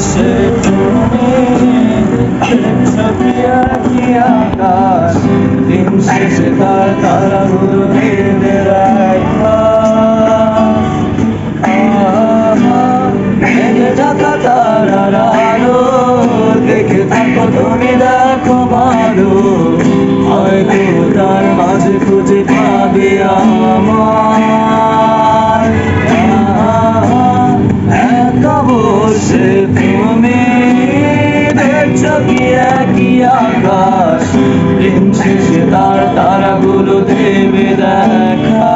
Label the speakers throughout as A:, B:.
A: সে তুমি ছবিয়া কি আকাশ দিন শেষে তার তারাগুলো ভেবে রাখা ঢাকা তারার আলো দেখে থাকো তুমি দেখো ভালো হয়তো তার মাঝে খুঁজে পাবে আমার একা বসে তুমি দেখছো কি একই আকাশ দিন শেষে তার তারাগুলো দেবে দেখা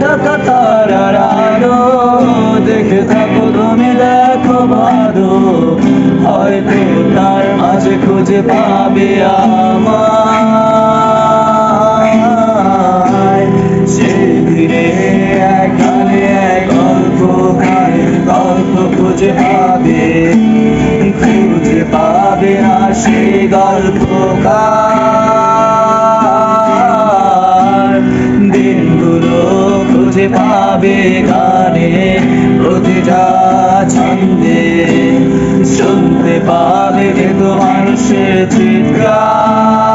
A: ঢাকা তারার আলো দেখে থাকো তুমি দেখো ভালো হয়তো তার মাঝে খুঁজে পাবে আমায় সেদিনে এখানে এক গল্প খুঁজে পাবে না সেই গল্পকার দিনগুলো খুঁজে পাবে গানে প্রতিটা ছন্দে শুনতে পাবে কিন্তু মানুষের চিৎকার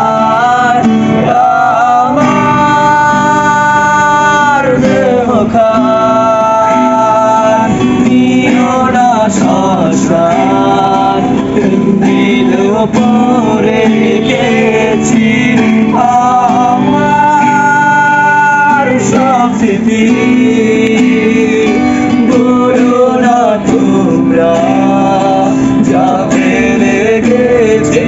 A: আমার দেহ খান নিও না শ্মশান দিল পরে গেছি আমার সব স্মৃতি বলো না তোমরা যা ফেলে গেছে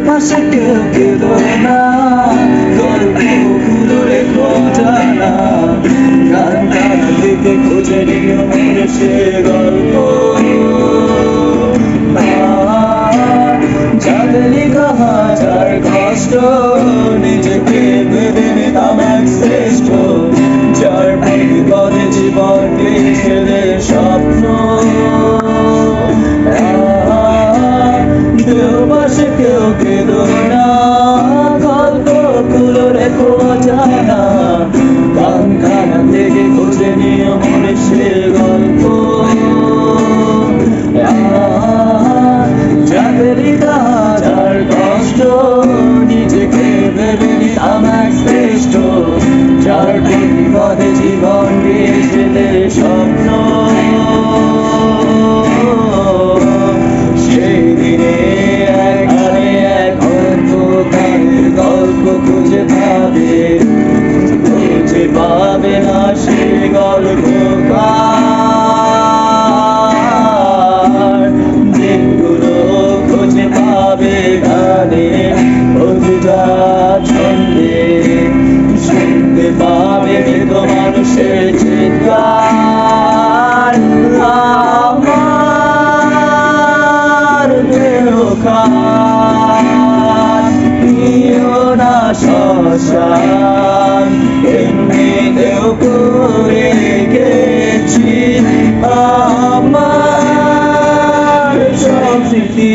A: পাশে কেউ কেউ না গল্পগুলো রেখো জানা গান গান দিকে খুঁজে নিও মনে সে গল্প যাদের লেখা হাজার কষ্ট নিজেকে ভেবে নিতাম এক শ্রেষ্ঠ যার বিপদে জীবন ছেলে স্বপ্ন দেহবাসে কেউ কেউ না গল্পগুলো রেখো জানা গান গানা থেকে খুঁজে নিও মনে সে গল্প যাদের হাজার কষ্ট নিজেকে ভেবে নিতাম এক শ্রেষ্ঠ যার বিপদে জীবন দিয়েছিলে স্বপ্ন সেই দিনে গল্প খুঁজে পাবে না সে গল্পকার দিনগুলো খুঁজে পাবে গানে প্রতিটা ছন্দে শুনতে পাবে মৃত মানুষের চিৎকার আমার দেহ শ্মশান এমনিতেও করে গেছি আমার সব স্মৃতি